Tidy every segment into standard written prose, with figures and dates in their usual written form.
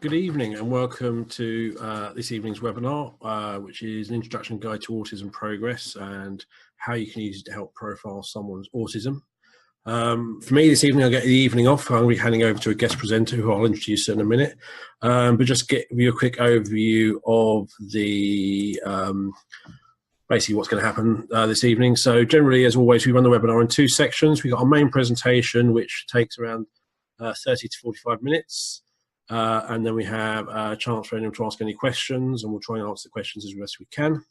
Good evening and welcome to this evening's webinar, which is an introduction guide to Autism Progress and how you can use it to help profile someone's autism. For me this evening, I'll get the evening off. I'm going to be handing over to a guest presenter who I'll introduce in a minute, but just give you a quick overview of the basically what's going to happen this evening. So generally, as always, we run the webinar in two sections. We've got our main presentation, which takes around 30 to 45 minutes. And then we have a chance for anyone to ask any questions, and we'll try and answer the questions as best we can.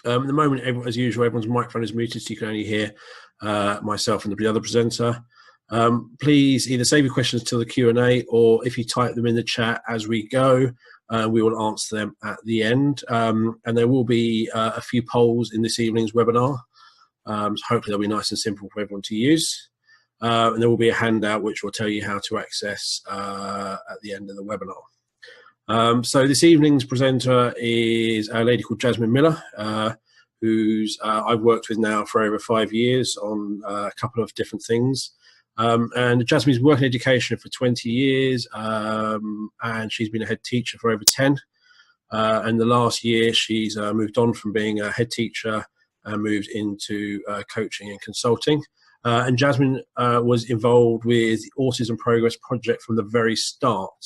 At the moment, as usual, everyone's microphone is muted, so you can only hear myself and the other presenter. Please either save your questions till the Q&A, or if you type them in the chat as we go, we will answer them at the end. And there will be a few polls in this evening's webinar, so hopefully they'll be nice and simple for everyone to use. And there will be a handout which will tell you how to access at the end of the webinar. So this evening's presenter is a lady called Jasmine Miller, who's I've worked with now for over 5 years on a couple of different things. And Jasmine's worked in education for 20 years, and she's been a head teacher for over 10. And the last year she's moved on from being a head teacher and moved into coaching and consulting. And Jasmine was involved with the Autism Progress project from the very start.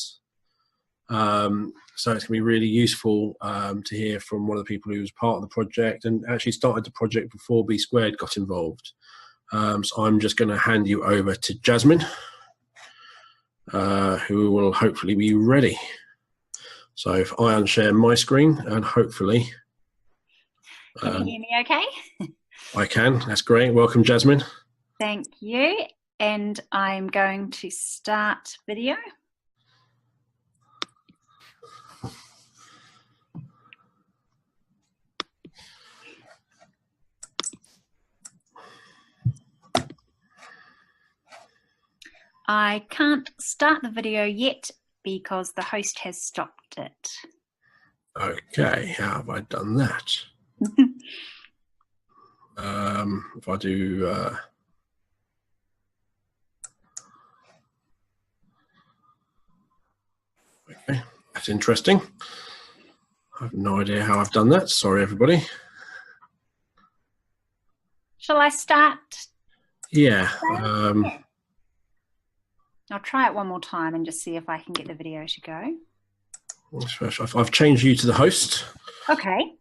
So it's going to be really useful to hear from one of the people who was part of the project and actually started the project before B Squared got involved. So I'm just going to hand you over to Jasmine, who will hopefully be ready. So if I unshare my screen, and hopefully... Can you hear me okay? I can. That's great. Welcome, Jasmine. Thank you, and I'm going to start video. I can't start the video yet because the host has stopped it. Okay, how have I done that? If I do... Okay, that's interesting. I have no idea how I've done that. Sorry, everybody. Shall I start? Yeah. I'll try it one more time and just see if I can get the video to go. I've changed you to the host. Okay.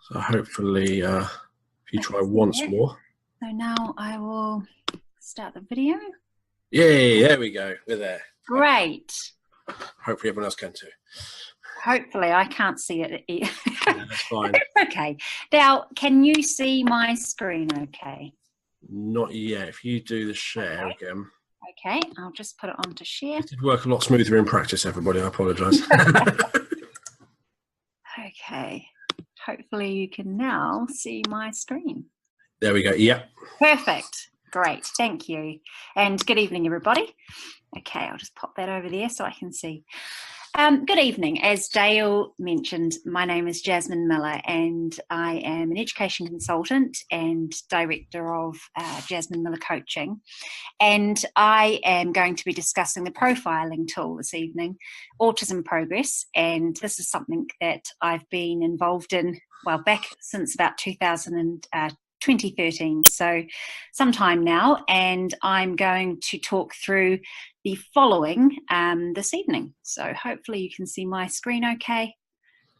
So hopefully, if you try once more. So now I will start the video. Yay, there we go. We're there. Great. Hopefully everyone else can too. Hopefully, I can't see it. Yeah, that's fine. Okay. Now, can you see my screen okay? Not yet. If you do the share again. Okay, I'll just put it on to share. It did work a lot smoother in practice, everybody. I apologise. Okay. Hopefully you can now see my screen. There we go. Yep. Perfect. Great. Thank you. And good evening, everybody. Okay, I'll just pop that over there so I can see. Good evening. As Dale mentioned, my name is Jasmine Miller and I am an education consultant and director of Jasmine Miller Coaching. And I am going to be discussing the profiling tool this evening, Autism Progress. And this is something that I've been involved in, well, back since about 2013, so some time now, and I'm going to talk through the following this evening. So hopefully you can see my screen okay,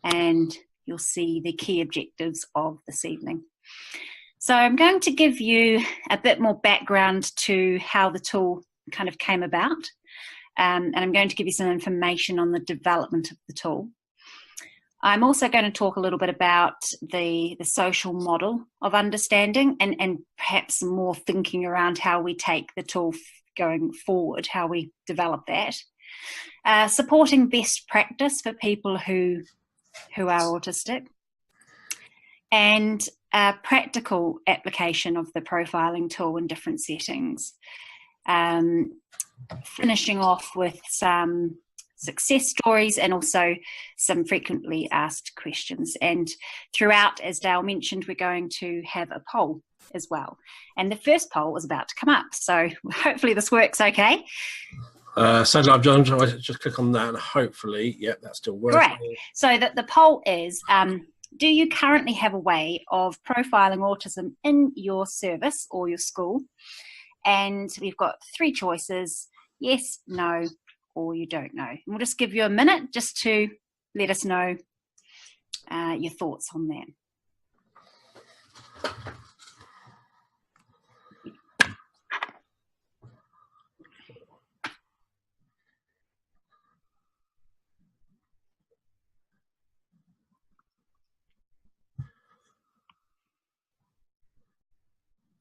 and you'll see the key objectives of this evening. So I'm going to give you a bit more background to how the tool kind of came about, and I'm going to give you some information on the development of the tool. I'm also going to talk a little bit about the social model of understanding and perhaps more thinking around how we take the tool going forward, how we develop that. Supporting best practice for people who are autistic, and practical application of the profiling tool in different settings. Finishing off with some success stories and also some frequently asked questions. And throughout, as Dale mentioned, we're going to have a poll as well. And the first poll is about to come up, so hopefully this works okay. So I've just click on that and hopefully, yep, that's still working. Correct. So the poll is, do you currently have a way of profiling autism in your service or your school? And we've got 3 choices: yes, no, or you don't know. And we'll just give you a minute just to let us know your thoughts on that.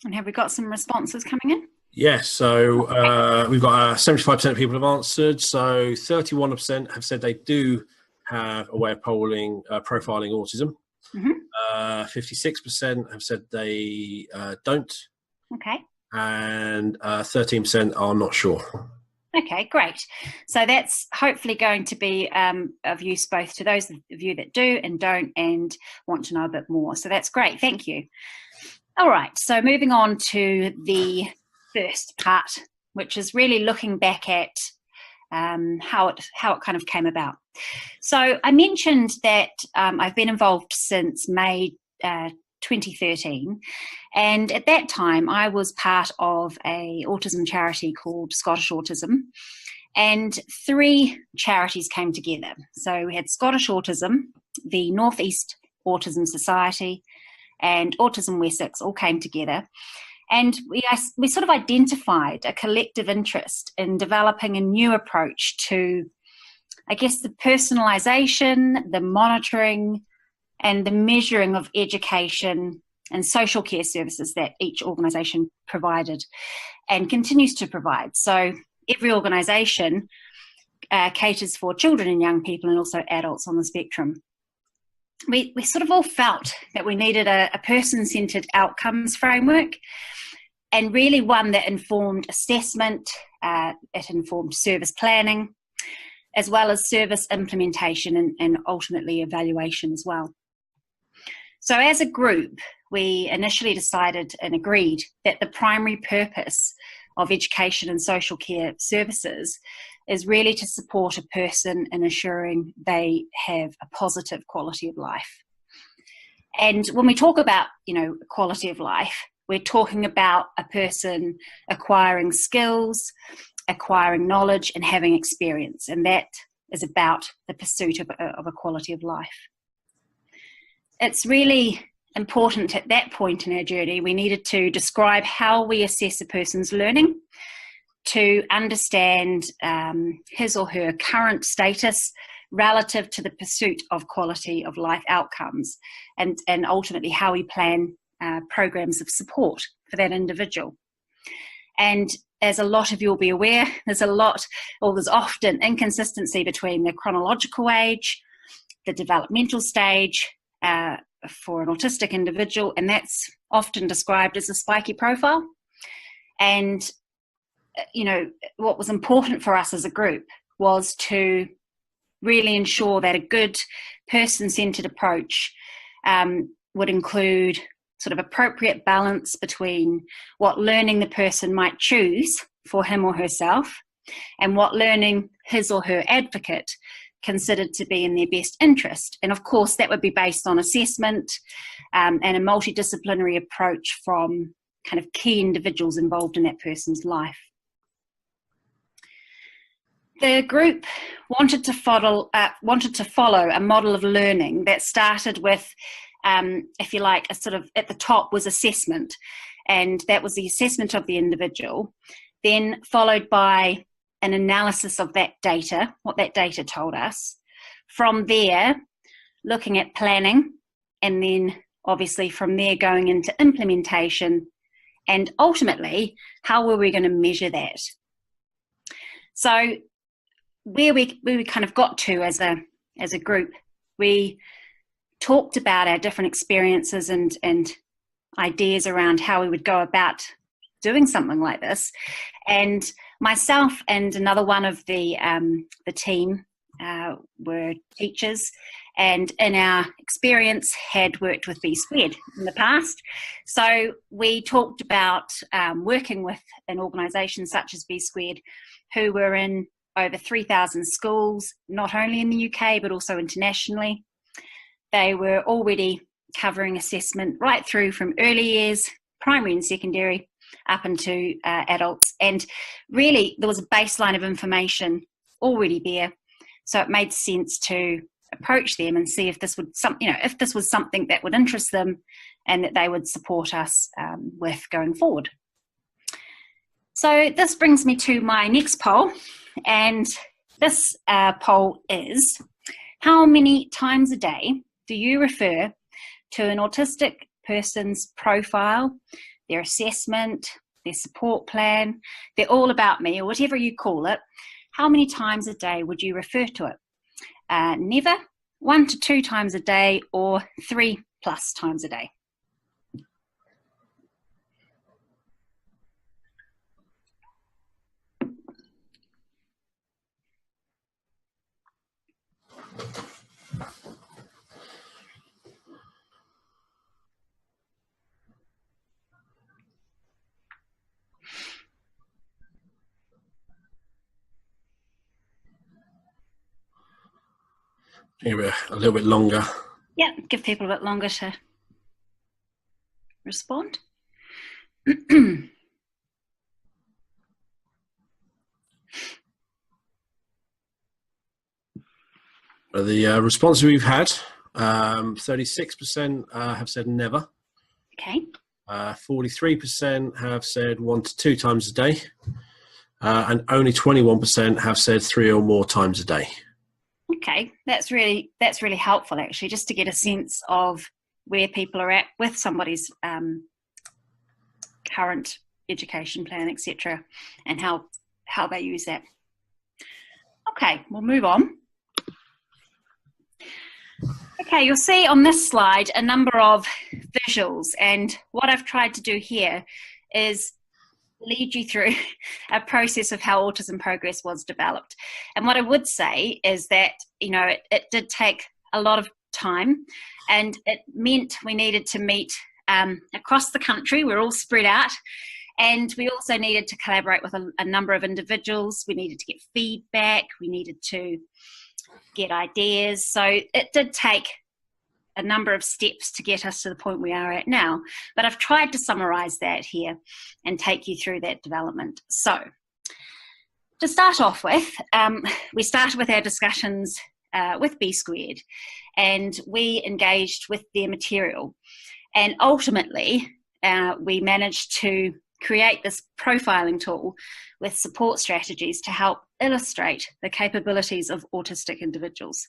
And have we got some responses coming in? Yes, so we've got 75% of people have answered. So 31% have said they do have a way of profiling autism. 56% have said they don't. Okay. And 13% are not sure. Okay, great. So that's hopefully going to be of use both to those of you that do and don't and want to know a bit more. So that's great. Thank you. All right. So moving on to the first part, which is really looking back at how it kind of came about. So I mentioned that I've been involved since May 2013, and at that time I was part of a autism charity called Scottish Autism, and 3 charities came together. So we had Scottish Autism, the North East Autism Society, and Autism Wessex all came together. And we sort of identified a collective interest in developing a new approach to, I guess, the personalisation, the monitoring, and the measuring of education and social care services that each organisation provided and continues to provide. So every organisation caters for children and young people and also adults on the spectrum. We sort of all felt that we needed a person-centred outcomes framework, and really one that informed assessment, it informed service planning, as well as service implementation and ultimately evaluation as well. So as a group, we initially decided and agreed that the primary purpose of education and social care services is really to support a person in ensuring they have a positive quality of life. And when we talk about, quality of life, we're talking about a person acquiring skills, acquiring knowledge, and having experience. And that is about the pursuit of a quality of life. It's really important at that point in our journey, we needed to describe how we assess a person's learning, to understand his or her current status relative to the pursuit of quality of life outcomes, and ultimately how we plan programs of support for that individual. And as a lot of you will be aware, there's often inconsistency between the chronological age, the developmental stage for an autistic individual, and that's often described as a spiky profile. And what was important for us as a group was to really ensure that a good person-centred approach would include sort of appropriate balance between what learning the person might choose for him or herself and what learning his or her advocate considered to be in their best interest. And of course, that would be based on assessment and a multidisciplinary approach from kind of key individuals involved in that person's life. The group wanted to follow a model of learning that started with, if you like, a sort of at the top was assessment, and that was the assessment of the individual, then followed by an analysis of that data, what that data told us. From there, looking at planning, and then obviously from there going into implementation, and ultimately, how were we going to measure that? So where we kind of got to as a group, we talked about our different experiences and ideas around how we would go about doing something like this. And myself and another one of the team were teachers, and in our experience had worked with B Squared in the past. So we talked about working with an organisation such as B Squared, who were in over 3,000 schools, not only in the UK but also internationally. They were already covering assessment right through from early years, primary and secondary, up into adults. And really there was a baseline of information already there. So it made sense to approach them and see if this would, if this was something that would interest them and that they would support us with going forward. So this brings me to my next poll, and this poll is: how many times a day do you refer to an autistic person's profile, their assessment, their support plan, their all about me, or whatever you call it? How many times a day would you refer to it? Never, 1 to 2 times a day, or 3+ times a day? Maybe a little bit longer. Yeah, give people a bit longer to respond. The responses we've had, 36% have said never. Okay. 43% have said 1 to 2 times a day, and only 21% have said 3 or more times a day. Okay, that's really helpful, actually, just to get a sense of where people are at with somebody's current education plan, etc., and how they use that. Okay, we'll move on. Okay, you'll see on this slide a number of visuals, and what I've tried to do here is lead you through a process of how Autism Progress was developed. And what I would say is that, it did take a lot of time, and it meant we needed to meet across the country. We're all spread out, and we also needed to collaborate with a number of individuals. We needed to get feedback. We needed to get ideas. So it did take a number of steps to get us to the point we are at now. But I've tried to summarize that here and take you through that development. So to start off with, we started with our discussions with B Squared, and we engaged with their material. And ultimately, we managed to create this profiling tool with support strategies to help illustrate the capabilities of autistic individuals.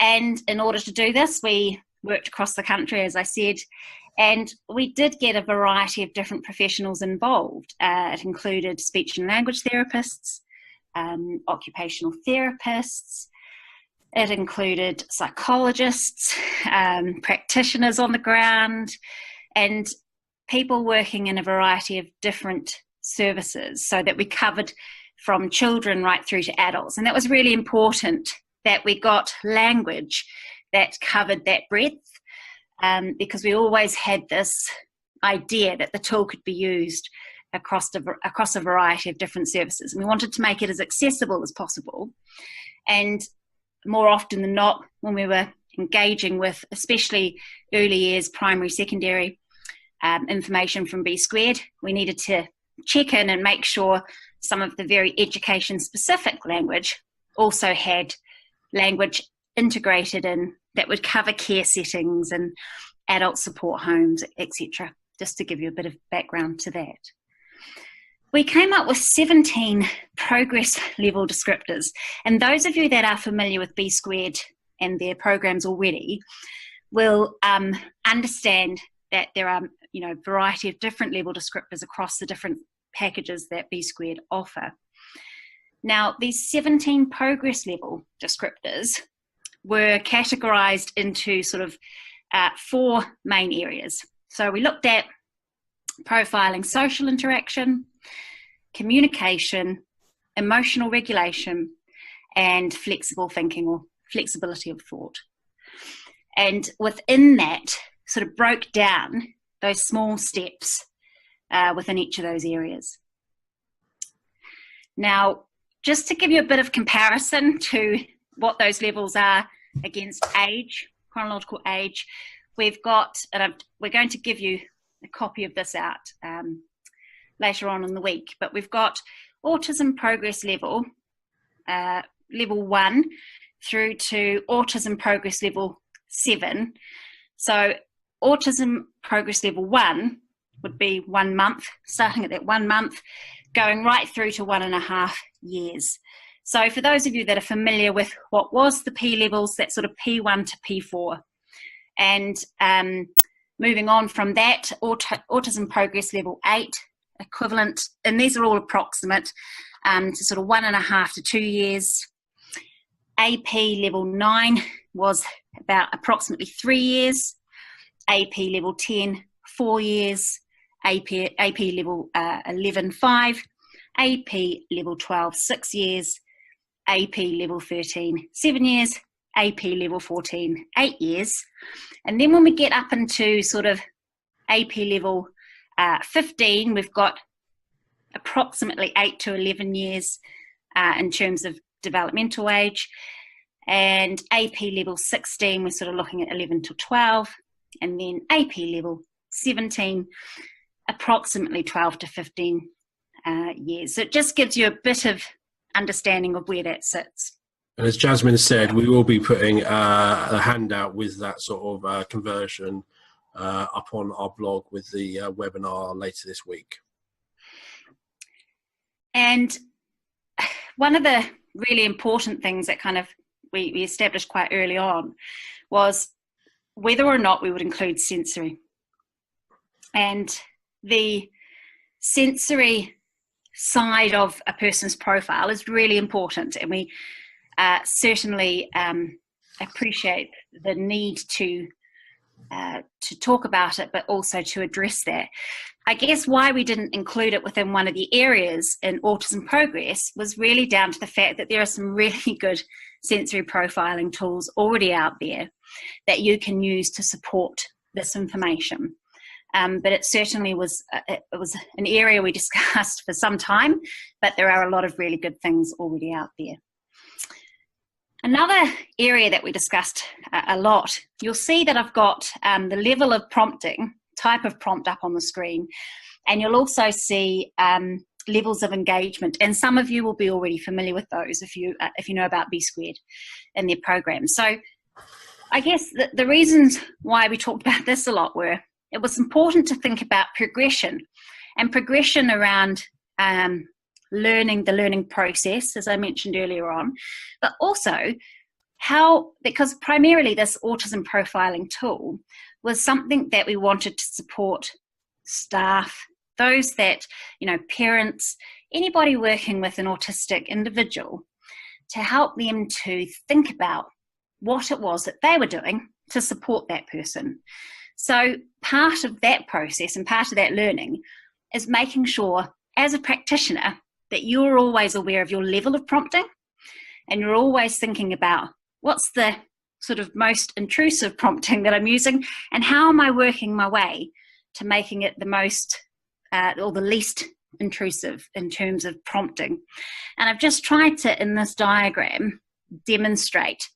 And in order to do this, we worked across the country, as I said, and we did get a variety of different professionals involved. It included speech and language therapists, occupational therapists, it included psychologists, practitioners on the ground, and people working in a variety of different services, so that we covered from children right through to adults. And that was really important, that we got language that covered that breadth, because we always had this idea that the tool could be used across a variety of different services. And we wanted to make it as accessible as possible. And more often than not, when we were engaging with especially early years, primary, secondary information from B Squared, we needed to check in and make sure some of the very education specific language also had language integrated in that would cover care settings and adult support homes, etc., just to give you a bit of background to that. We came up with 17 progress level descriptors, and those of you that are familiar with B Squared and their programs already will understand that there are a variety of different level descriptors across the different packages that B Squared offer. Now, these 17 progress level descriptors were categorized into sort of 4 main areas. So we looked at profiling social interaction, communication, emotional regulation, and flexible thinking or flexibility of thought. And within that, sort of broke down those small steps within each of those areas. Now, just to give you a bit of comparison to what those levels are against age, chronological age, we've got, and we're going to give you a copy of this out later on in the week, but we've got Autism Progress level, level 1 through to Autism Progress level 7. So Autism Progress level 1 would be 1 month, starting at that 1 month, going right through to 1.5 years. So for those of you that are familiar with what was the P levels, that sort of P1 to P4, and moving on from that, Autism Progress level 8, equivalent, and these are all approximate, to sort of 1.5 to 2 years. AP level 9 was about approximately 3 years. AP level 10, 4 years. AP level 11, 5. AP level 12, 6 years. AP level 13, 7 years. AP level 14, 8 years. And then when we get up into sort of AP level 15, we've got approximately 8 to 11 years in terms of developmental age. And AP level 16, we're sort of looking at 11 to 12. And then AP level 17, approximately 12 to 15 years. So it just gives you a bit of understanding of where that sits. And as Jasmine said, we will be putting a handout with that sort of conversion up on our blog with the webinar later this week. And one of the really important things that kind of we established quite early on was whether or not we would include sensory. And the sensory side of a person's profile is really important, and we certainly appreciate the need to talk about it, but also to address that. I guess why we didn't include it within one of the areas in Autism Progress was really down to the fact that there are some really good sensory profiling tools already out there that you can use to support this information. But it certainly was an area we discussed for some time, but there are a lot of really good things already out there. Another area that we discussed a lot, you'll see that I've got the level of prompting, type of prompt up on the screen, and you'll also see levels of engagement, and some of you will be already familiar with those if you know about B Squared and their program. So I guess the reasons why we talked about this a lot were it was important to think about progression, and progression around learning, the learning process, as I mentioned earlier on, but also how, because primarily this autism profiling tool was something that we wanted to support staff, those that, parents, anybody working with an autistic individual, to help them to think about what it was that they were doing to support that person. So part of that process and part of that learning is making sure as a practitioner that you're always aware of your level of prompting, and you're always thinking about what's the sort of most intrusive prompting that I'm using, and how am I working my way to making it the most or the least intrusive in terms of prompting. And I've just tried to, in this diagram, demonstrate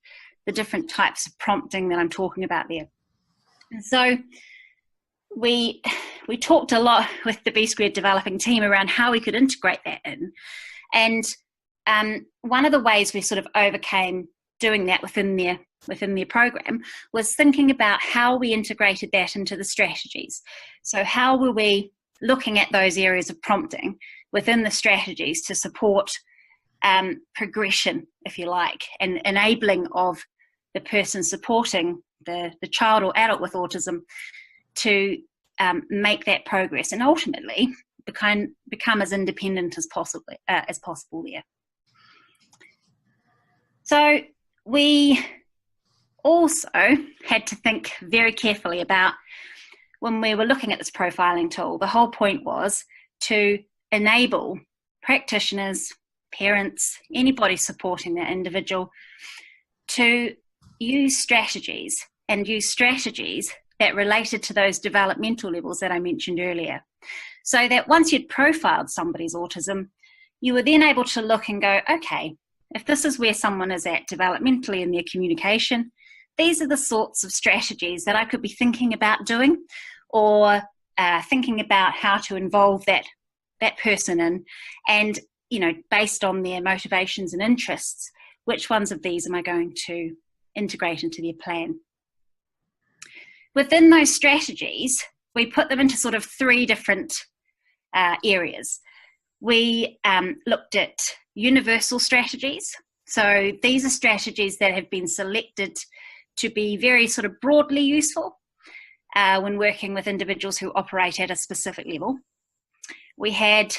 the different types of prompting that I'm talking about there. And so we talked a lot with the B Squared developing team around how we could integrate that in. And one of the ways we sort of overcame doing that within their program was thinking about how we integrated that into the strategies. So how were we looking at those areas of prompting within the strategies to support progression, if you like, and enabling of the person supporting the child or adult with autism to make that progress and ultimately become as independent as possible there. So we also had to think very carefully about, when we were looking at this profiling tool, the whole point was to enable practitioners, parents, anybody supporting that individual to use strategies and use strategies that related to those developmental levels that I mentioned earlier. So that once you'd profiled somebody's autism, you were then able to look and go, okay, if this is where someone is at developmentally in their communication, these are the sorts of strategies that I could be thinking about doing, or thinking about how to involve that person in, and based on their motivations and interests, which ones of these am I going to integrate into their plan. Within those strategies, we put them into sort of three different areas. We looked at universal strategies. So these are strategies that have been selected to be very sort of broadly useful when working with individuals who operate at a specific level. We had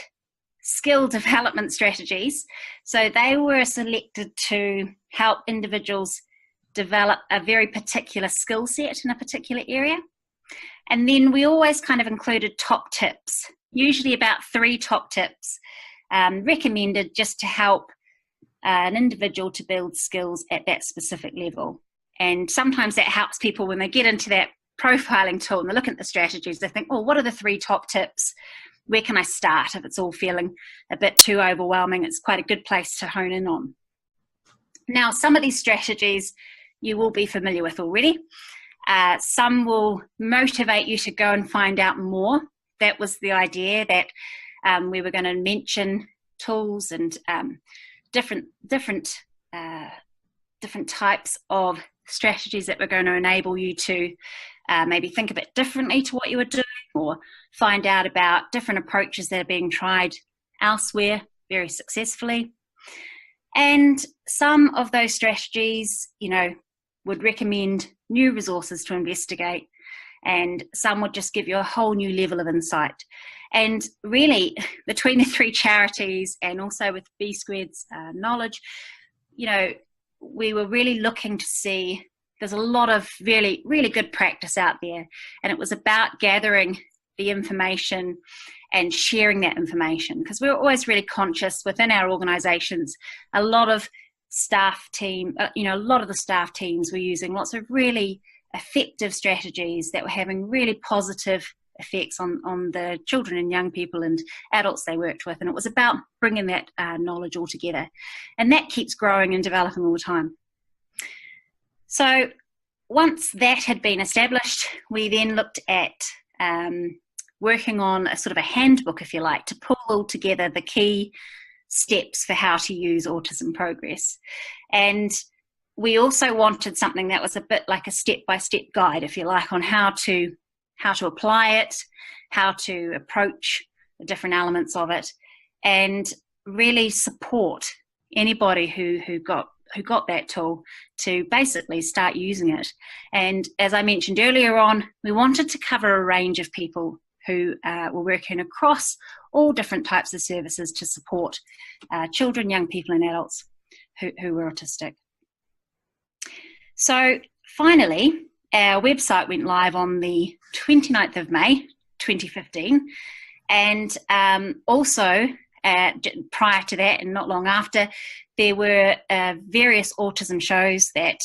skill development strategies. So they were selected to help individuals develop a very particular skill set in a particular area. And then we always kind of included top tips, usually about 3 top tips recommended just to help an individual to build skills at that specific level. And sometimes that helps people when they get into that profiling tool and they look at the strategies, they think, oh, what are the 3 top tips? Where can I start if it's all feeling a bit too overwhelming? It's quite a good place to hone in on. Now, some of these strategies you will be familiar with already. Some will motivate you to go and find out more. That was the idea, that we were going to mention tools and different types of strategies that were going to enable you to maybe think a bit differently to what you were doing, or find out about different approaches that are being tried elsewhere very successfully. And some of those strategies, would recommend new resources to investigate, and some would just give you a whole new level of insight. And really, between the 3 charities and also with B Squared's knowledge, we were really looking to see, there's a lot of really, really good practice out there, and it was about gathering the information and sharing that information, because we're always really conscious within our organisations. A lot of a lot of the staff teams were using lots of really effective strategies that were having really positive effects on the children and young people and adults they worked with, and it was about bringing that knowledge all together, and that keeps growing and developing all the time. So once that had been established, we then looked at working on a sort of a handbook, if you like, to pull all together the key steps for how to use Autism Progress. And we also wanted something that was a bit like a step-by-step guide, if you like, on how to apply it, how to approach the different elements of it, and really support anybody who got that tool to basically start using it. And as I mentioned earlier on, we wanted to cover a range of people who were working across all different types of services to support children, young people and adults who were autistic. So finally, our website went live on the 29th of May 2015, and also prior to that and not long after, there were various autism shows that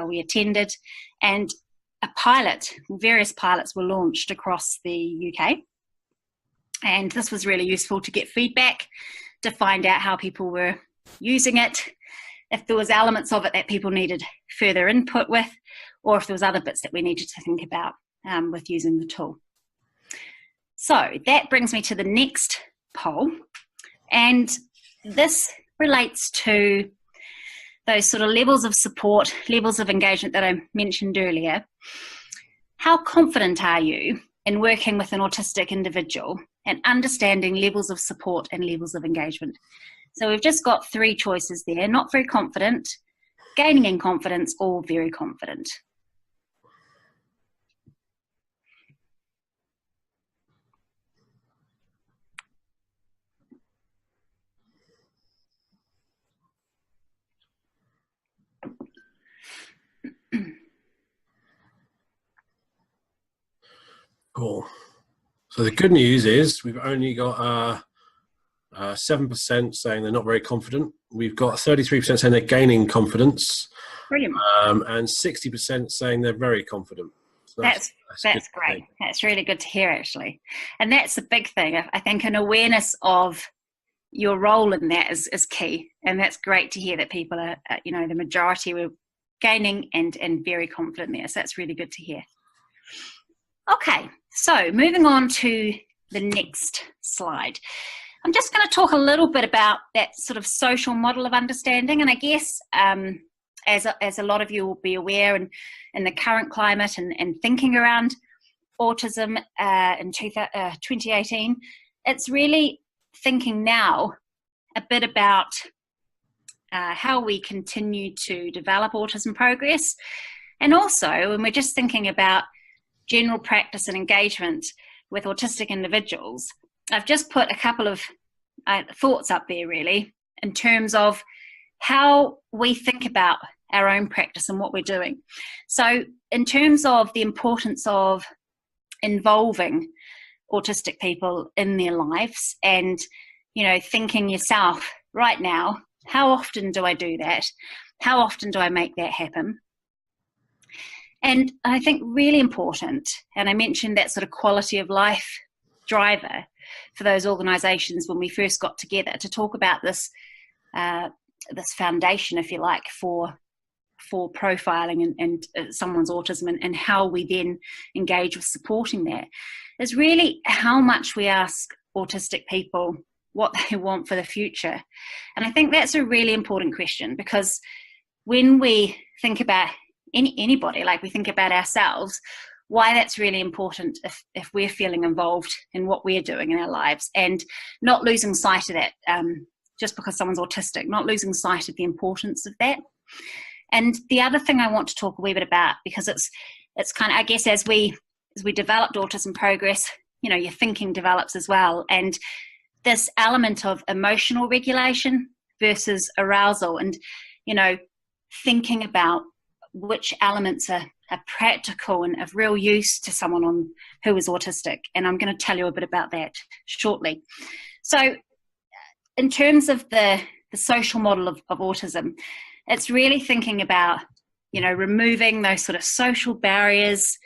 we attended, and various pilots were launched across the UK. And this was really useful to get feedback, to find out how people were using it, if there was elements of it that people needed further input with, or if there was other bits that we needed to think about with using the tool. So that brings me to the next poll, and this relates to those sort of levels of support, levels of engagement that I mentioned earlier. How confident are you in working with an autistic individual and understanding levels of support and levels of engagement? So we've just got 3 choices there: not very confident, gaining in confidence, or very confident. Cool. So the good news is we've only got 7% saying they're not very confident. We've got 33% saying they're gaining confidence. Brilliant. And 60% saying they're very confident. So that's great. That's really good to hear, actually. And that's the big thing. I think an awareness of your role in that is key. And that's great to hear that people are, the majority were gaining and very confident there. So that's really good to hear. Okay, so moving on to the next slide. I'm just going to talk a little bit about that sort of social model of understanding. And I guess as a lot of you will be aware, and in the current climate and thinking around autism in 2018, it's really thinking now a bit about how we continue to develop Autism Progress. And also, when we're just thinking about general practice and engagement with autistic individuals, I've just put a couple of thoughts up there, really, in terms of how we think about our own practice and what we're doing. So in terms of the importance of involving autistic people in their lives and, thinking yourself right now, how often do I do that? How often do I make that happen? And I think really important, and I mentioned that sort of quality of life driver for those organisations when we first got together to talk about this this foundation, if you like, for profiling and someone's autism and how we then engage with supporting that, is really how much we ask autistic people what they want for the future. And I think that's a really important question, because when we think about anybody, like we think about ourselves, why that's really important if we're feeling involved in what we're doing in our lives, and not losing sight of that just because someone's autistic, not losing sight of the importance of that. And the other thing I want to talk a wee bit about, because it's kind of, I guess, as we developed Autism Progress, your thinking develops as well. And this element of emotional regulation versus arousal, and, thinking about which elements are practical and of real use to someone who is autistic. And I'm going to tell you a bit about that shortly. So in terms of the social model of autism, it's really thinking about, removing those sort of social barriers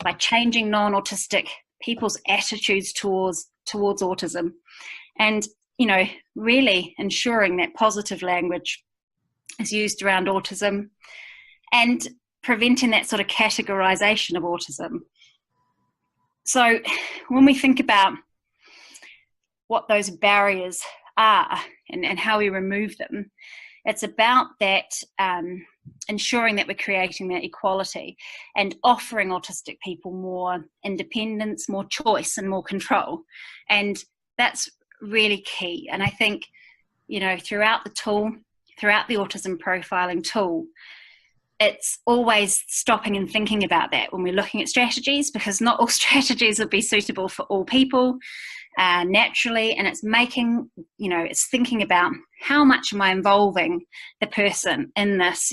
by changing non-autistic people's attitudes towards autism, and, really ensuring that positive language is used around autism, and preventing that sort of categorization of autism. So when we think about what those barriers are and how we remove them, it's about that ensuring that we're creating that equality and offering autistic people more independence, more choice and more control. And that's really key. And I think, throughout the autism profiling tool, it's always stopping and thinking about that when we're looking at strategies, because not all strategies will be suitable for all people naturally. And it's making, it's thinking about how much am I involving the person in this,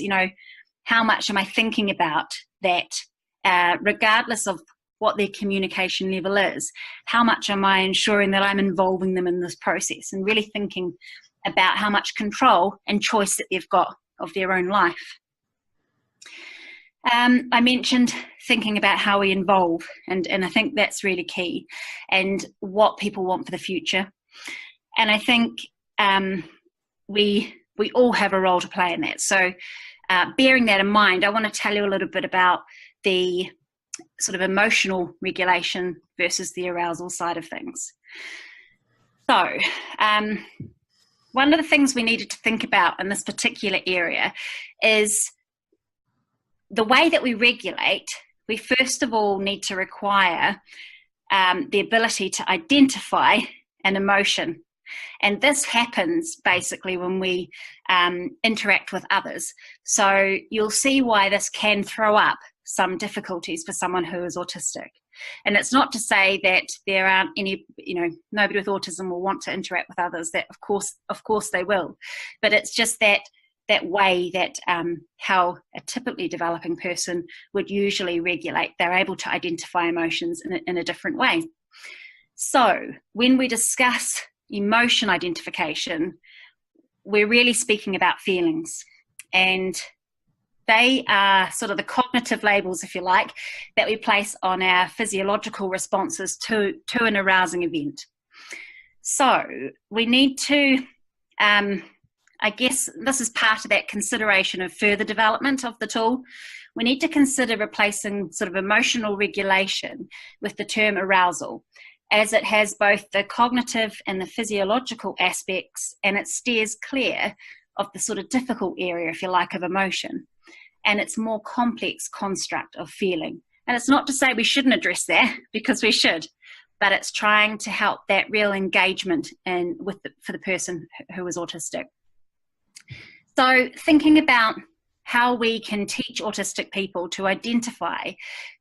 how much am I thinking about that, regardless of what their communication level is, how much am I ensuring that I'm involving them in this process, and really thinking about how much control and choice that they've got of their own life. I mentioned thinking about how we involve, and I think that's really key, and what people want for the future. And I think we all have a role to play in that. So bearing that in mind, I want to tell you a little bit about the sort of emotional regulation versus the arousal side of things. So one of the things we needed to think about in this particular area is the way that we regulate. We first of all need to require the ability to identify an emotion. And this happens basically when we interact with others. So you'll see why this can throw up some difficulties for someone who is autistic. And it's not to say that there aren't any, nobody with autism will want to interact with others. That of course they will. But it's just that way that how a typically developing person would usually regulate. They're able to identify emotions in a different way. So when we discuss emotion identification, we're really speaking about feelings. And they are sort of the cognitive labels, if you like, that we place on our physiological responses to an arousing event. So we need to, I guess this is part of that consideration of further development of the tool. We need to consider replacing sort of emotional regulation with the term arousal, as it has both the cognitive and the physiological aspects, and it steers clear of the sort of difficult area, if you like, of emotion, and its more complex construct of feeling. And it's not to say we shouldn't address that, because we should, but it's trying to help that real engagement for the person who is autistic. So thinking about how we can teach autistic people to identify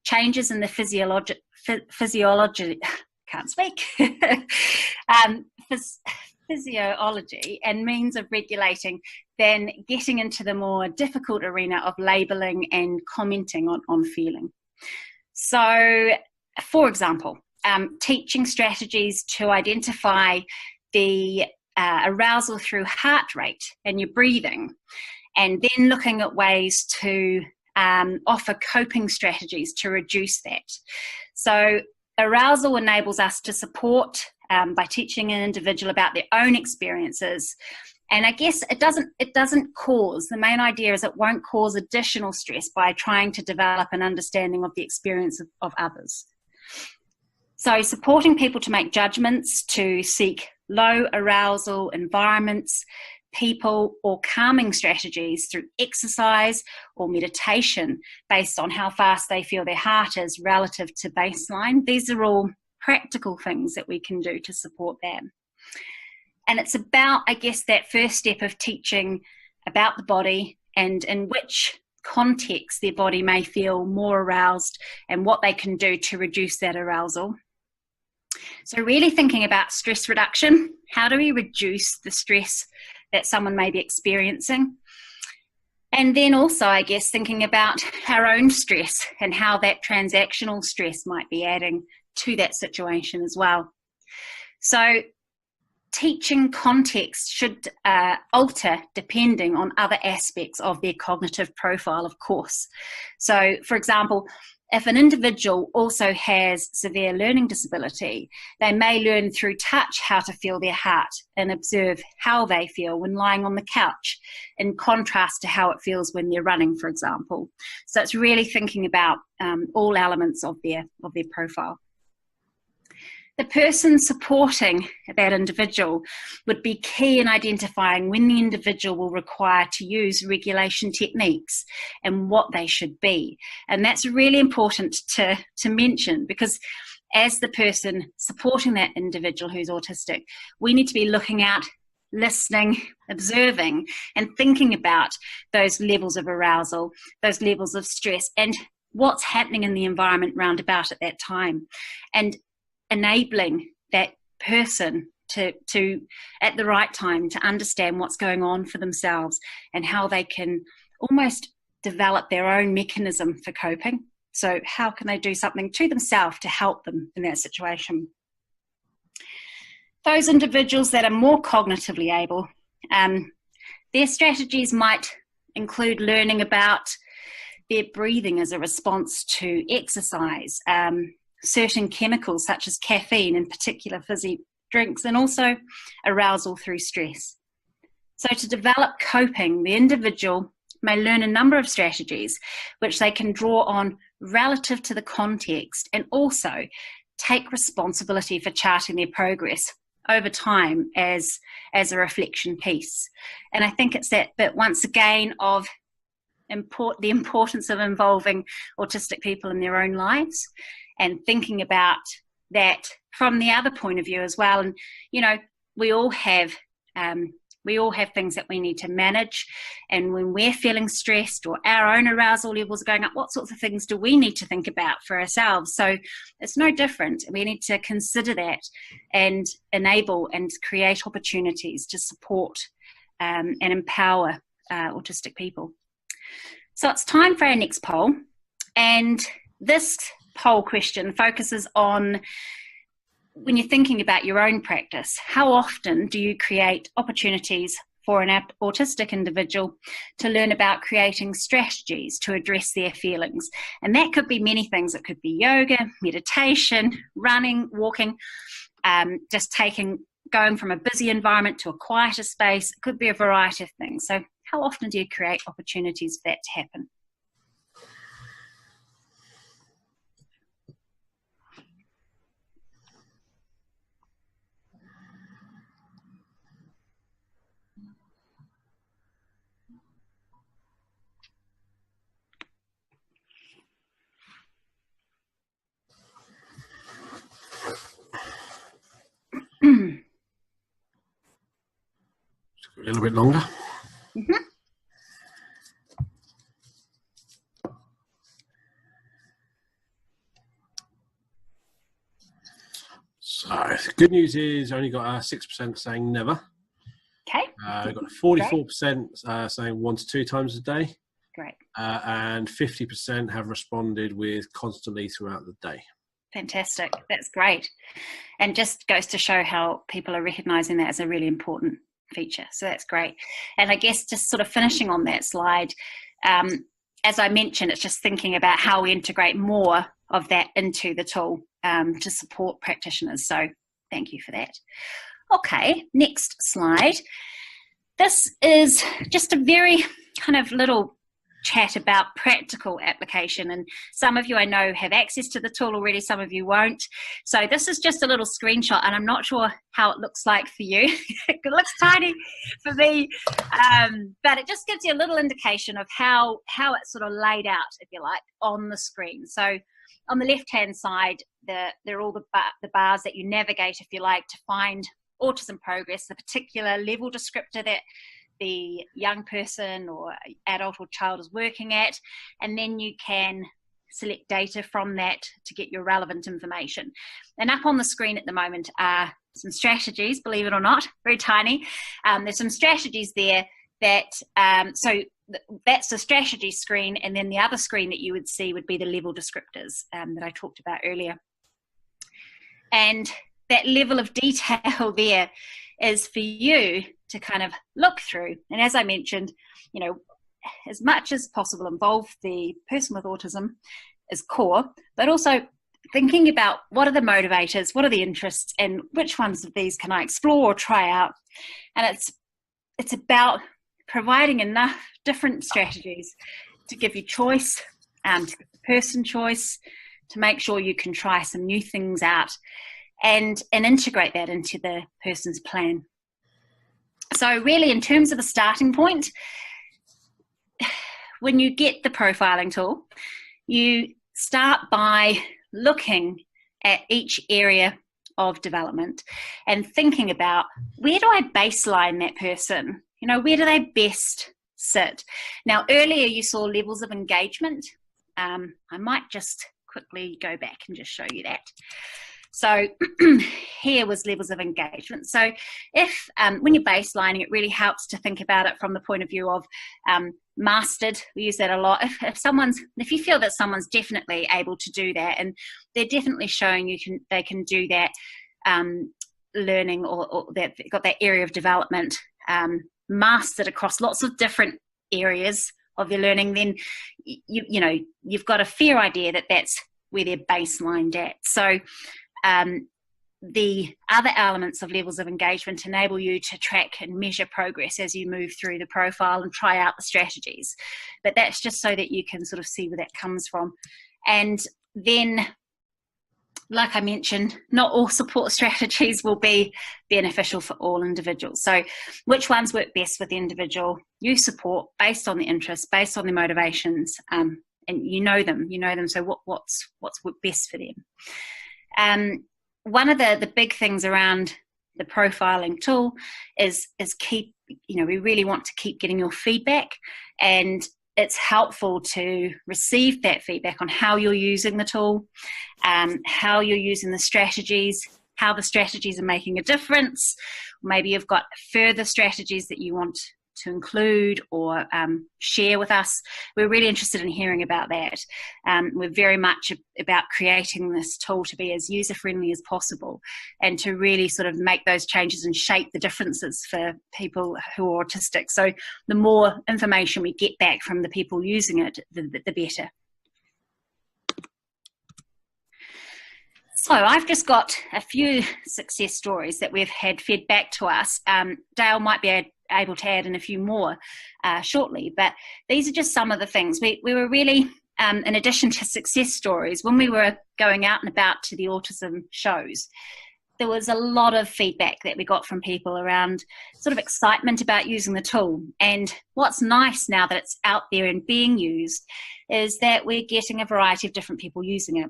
changes in the physiology, can't speak, physiology and means of regulating, than getting into the more difficult arena of labelling and commenting on feeling. So, for example, teaching strategies to identify the arousal through heart rate and your breathing, and then looking at ways to offer coping strategies to reduce that. So arousal enables us to support by teaching an individual about their own experiences. And I guess it doesn't cause, the main idea is it won't cause additional stress by trying to develop an understanding of the experience of others. So supporting people to make judgments, to seek low arousal environments, people, or calming strategies through exercise or meditation based on how fast they feel their heart is relative to baseline. These are all practical things that we can do to support them. And it's about, I guess, that first step of teaching about the body and in which context their body may feel more aroused and what they can do to reduce that arousal. So really thinking about stress reduction. How do we reduce the stress that someone may be experiencing? And then also, I guess, thinking about our own stress and how that transactional stress might be adding to that situation as well. So teaching context should alter depending on other aspects of their cognitive profile, of course. So, for example, if an individual also has severe learning disability, they may learn through touch how to feel their heart and observe how they feel when lying on the couch, in contrast to how it feels when they're running, for example. So it's really thinking about all elements of their profile. The person supporting that individual would be key in identifying when the individual will require to use regulation techniques and what they should be. And that's really important to mention, because as the person supporting that individual who's autistic, we need to be looking out, listening, observing, and thinking about those levels of arousal, those levels of stress, and what's happening in the environment round about at that time. And enabling that person to at the right time to understand what's going on for themselves and how they can almost develop their own mechanism for coping. So how can they do something to themselves to help them in that situation? Those individuals that are more cognitively able, their strategies might include learning about their breathing as a response to exercise, certain chemicals such as caffeine, in particular fizzy drinks, and also arousal through stress. So to develop coping, the individual may learn a number of strategies which they can draw on relative to the context, and also take responsibility for charting their progress over time as a reflection piece. And I think it's that bit, once again, of the importance of involving autistic people in their own lives, and thinking about that from the other point of view as well. And, you know, we all have things that we need to manage. And when we're feeling stressed or our own arousal levels are going up, what sorts of things do we need to think about for ourselves? So it's no different. We need to consider that and enable and create opportunities to support and empower autistic people. So it's time for our next poll. And this poll question focuses on when you're thinking about your own practice, how often do you create opportunities for an autistic individual to learn about creating strategies to address their feelings? And that could be many things. It could be yoga, meditation, running, walking, just going from a busy environment to a quieter space. It could be a variety of things. So how often do you create opportunities for that to happen? A little bit longer. Mm-hmm. So the good news is only got 6% saying never. Okay. We've got 44% saying 1 to 2 times a day. Great. And 50% have responded with constantly throughout the day. Fantastic. That's great. And just goes to show how people are recognising that as a really important feature. So that's great. And I guess just sort of finishing on that slide, as I mentioned, it's just thinking about how we integrate more of that into the tool to support practitioners. So thank you for that. Okay, next slide. This is just a very kind of little chat about practical application, and some of you I know have access to the tool already, some of you won't. So this is just a little screenshot, and I'm not sure how it looks like for you. It looks tiny for me, but it just gives you a little indication of how it's sort of laid out, if you like, on the screen. So on the left hand side, there are all the bars that you navigate, if you like, to find Autism Progress, the particular level descriptor that the young person or adult or child is working at, and then you can select data from that to get your relevant information. And up on the screen at the moment are some strategies, believe it or not, very tiny. There's some strategies there that, so that's the strategy screen, and then the other screen that you would see would be the level descriptors that I talked about earlier. And that level of detail there is for you to kind of look through. And as I mentioned, you know, as much as possible involve the person with autism as core, but also thinking about what are the motivators, what are the interests, and which ones of these can I explore or try out. And it's about providing enough different strategies to give you choice, to give the person choice, to make sure you can try some new things out and integrate that into the person's plan. So really, in terms of the starting point, when you get the profiling tool, you start by looking at each area of development and thinking about, where do I baseline that person? You know, where do they best sit? Now, earlier you saw levels of engagement. I might just quickly go back and just show you that. So here was levels of engagement. So if when you're baselining, it really helps to think about it from the point of view of mastered. We use that a lot. If you feel that someone's definitely able to do that, and they're definitely showing they can do that learning, or they've got that area of development mastered across lots of different areas of their learning, then you've got a fair idea that that's where they're baselined at. So the other elements of levels of engagement enable you to track and measure progress as you move through the profile and try out the strategies. But that's just so that you can sort of see where that comes from. And then, like I mentioned, not all support strategies will be beneficial for all individuals. So which ones work best with the individual you support based on the interests, based on the motivations, and you know them, so what's best for them. One of the big things around the profiling tool is we really want to keep getting your feedback, and it's helpful to receive that feedback on how you're using the tool, how you're using the strategies, how the strategies are making a difference. Maybe you've got further strategies that you want include or share with us. We're really interested in hearing about that. We're very much about creating this tool to be as user-friendly as possible and to really sort of make those changes and shape the differences for people who are autistic. So the more information we get back from the people using it, the better. So I've just got a few success stories that we've had fed back to us. Dale might be able to add in a few more shortly, but these are just some of the things. We were really, in addition to success stories, when we were going out and about to the autism shows, there was a lot of feedback that we got from people around sort of excitement about using the tool. And what's nice now that it's out there and being used is that we're getting a variety of different people using it.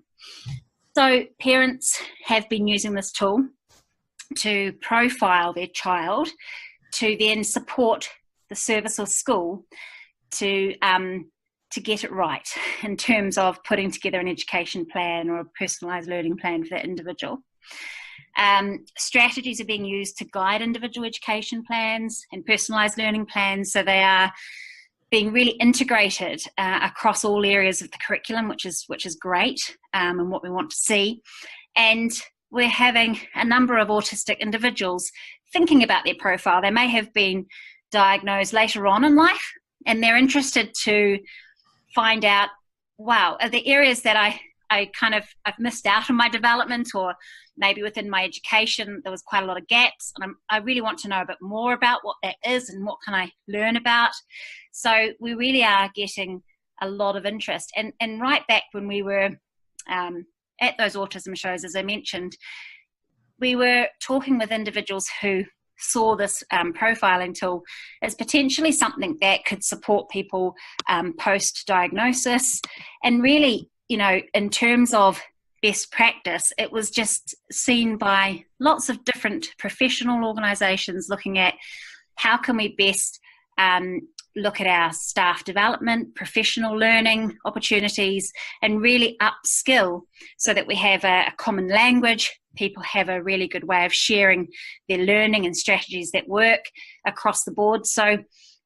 So parents have been using this tool to profile their child, to then support the service or school to get it right in terms of putting together an education plan or a personalised learning plan for that individual. Strategies are being used to guide individual education plans and personalised learning plans, so they are being really integrated across all areas of the curriculum, which is great, and what we want to see. And we're having a number of autistic individuals thinking about their profile. They may have been diagnosed later on in life, and they're interested to find out, wow, are there areas that I've missed out on my development, or maybe within my education there was quite a lot of gaps, and I really want to know a bit more about what that is and what can I learn about. So we really are getting a lot of interest. And right back when we were at those autism shows, as I mentioned, we were talking with individuals who saw this profiling tool as potentially something that could support people post-diagnosis. And really, you know, in terms of best practice, it was just seen by lots of different professional organisations looking at how can we best look at our staff development, professional learning opportunities, and really upskill so that we have a common language. People have a really good way of sharing their learning and strategies that work across the board. So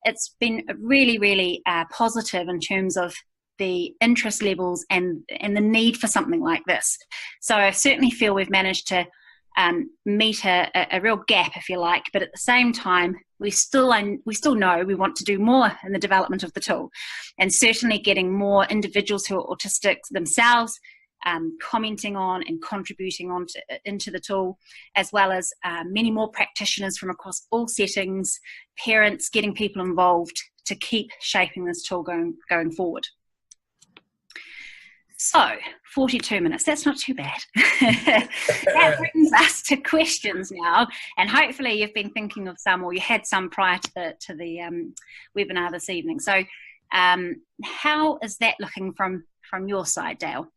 it's been really, really positive in terms of the interest levels and the need for something like this. So I certainly feel we've managed to meet a real gap, if you like, but at the same time, we still know we want to do more in the development of the tool, and certainly getting more individuals who are autistic themselves commenting on and contributing into the tool, as well as many more practitioners from across all settings, parents, getting people involved to keep shaping this tool going forward. So, 42 minutes, that's not too bad. That brings us to questions now, and hopefully you've been thinking of some, or you had some prior to the webinar this evening. So how is that looking from your side, Dale?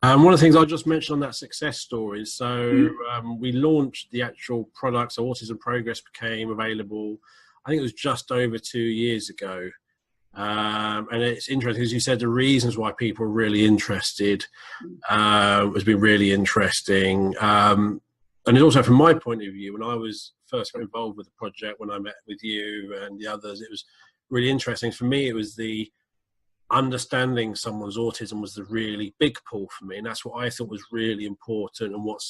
One of the things I just mentioned on that success story, so we launched the actual product, so Autism Progress became available, I think it was just over 2 years ago. And it's interesting, as you said, the reasons why people are really interested has been really interesting. And it's also, from my point of view, when I was first got involved with the project, when I met with you and the others, it was really interesting. For me, it was the understanding someone's autism was the really big pull for me, and that's what I thought was really important and what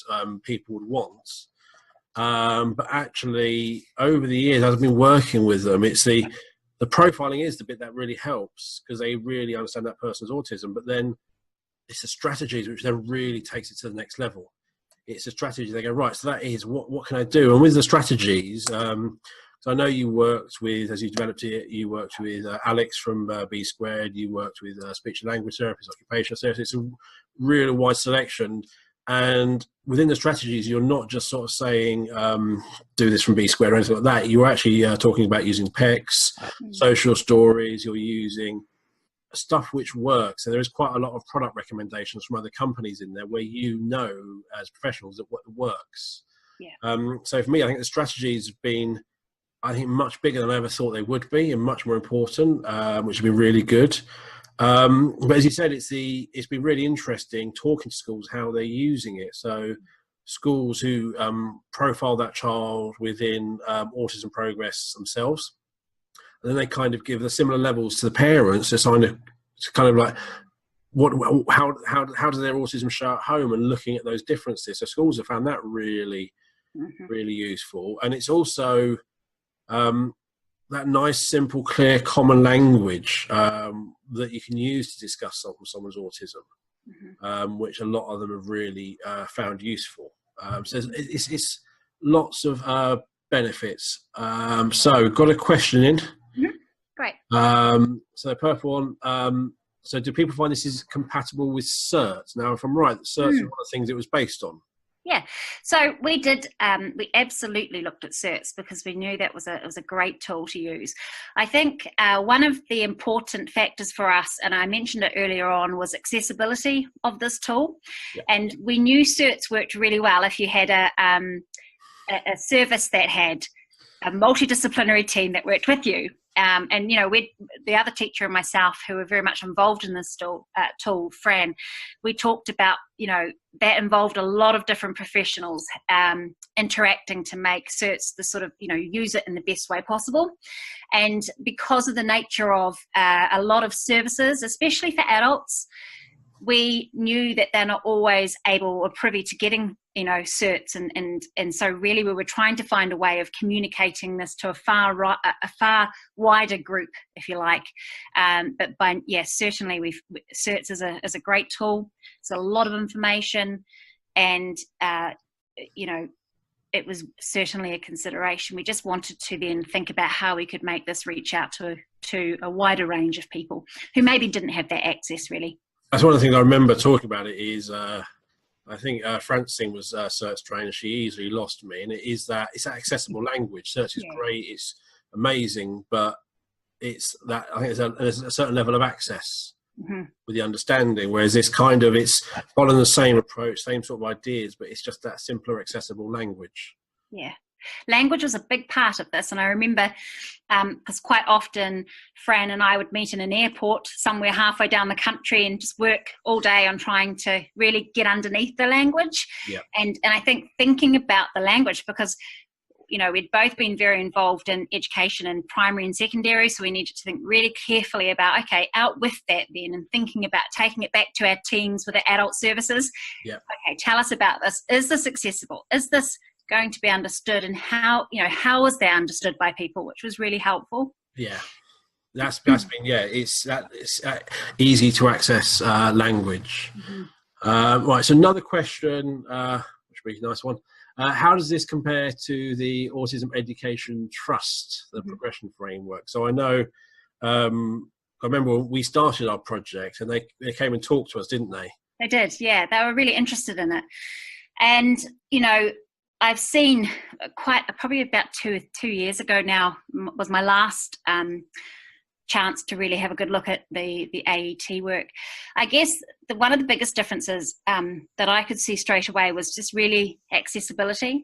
people would want. But actually, over the years, as I've been working with them, it's the profiling is the bit that really helps, because they really understand that person's autism, but then it's the strategies which then really takes it to the next level. It's a strategy, they go, right, so that is, what can I do? And with the strategies, so I know you worked with, as you developed it, you worked with Alex from B Squared, you worked with speech and language therapists, occupational therapists. It's a really wide selection. And within the strategies, you're not just sort of saying, do this from B Squared or anything like that. You're actually talking about using PECs, social stories, you're using stuff which works. So there is quite a lot of product recommendations from other companies in there where you know as professionals that what works. Yeah. So for me, I think the strategies have been, I think, much bigger than I ever thought they would be, and much more important, which have been really good. But as you said, it's been really interesting talking to schools how they're using it. So schools who profile that child within Autism Progress themselves, and then they kind of give the similar levels to the parents. They're kind of like, how does their autism show at home, and looking at those differences. So schools have found that really, really useful. And it's also that nice, simple, clear, common language that you can use to discuss someone's autism, which a lot of them have really found useful. So it's lots of benefits. So got a question in. Great. So the purple one. So do people find this is compatible with SCERTS? Now, if I'm right, SCERTS is one of the things it was based on. Yeah, so we did. We absolutely looked at SCERTS because we knew that was a great tool to use. I think one of the important factors for us, and I mentioned it earlier on, was accessibility of this tool. Yeah. And we knew SCERTS worked really well if you had a service that had a multidisciplinary team that worked with you. And you know, the other teacher and myself, who were very much involved in this tool, Fran, we talked about, you know, that involved a lot of different professionals interacting to make SCERTS the sort of, you know, use it in the best way possible. And because of the nature of a lot of services, especially for adults, we knew that they're not always able or privy to getting, you know, SCERTS, and so really we were trying to find a way of communicating this to a far wider group, if you like. But certainly SCERTS is a great tool. It's a lot of information, and you know, it was certainly a consideration. We just wanted to then think about how we could make this reach out to a wider range of people who maybe didn't have that access really. That's one of the things I remember talking about. It is, I think Francine was SCERTS trained. She easily lost me, and it's that accessible language. SCERTS is great, it's amazing, but it's that, I think there's a certain level of access with the understanding. Whereas this kind of, it's following the same approach, same sort of ideas, but it's just that simpler, accessible language. Yeah. Language was a big part of this, and I remember because quite often Fran and I would meet in an airport somewhere halfway down the country and just work all day on trying to really get underneath the language. And I think thinking about the language, because you know, we'd both been very involved in education in primary and secondary, so we needed to think really carefully about, okay, out with that then, and thinking about taking it back to our teams with the adult services. Okay, tell us about this. Is this accessible? Is this going to be understood, and how is that understood by people, which was really helpul. That's been it's easy to access language. Right, so another question, which would be a nice one. How does this compare to the Autism Education Trust, the progression framework? So I know, I remember when we started our project, and they came and talked to us, didn't they? They did, yeah. They were really interested in it. And, you know, I've seen probably about two years ago now was my last chance to really have a good look at the AET work. I guess one of the biggest differences that I could see straight away was just really accessibility,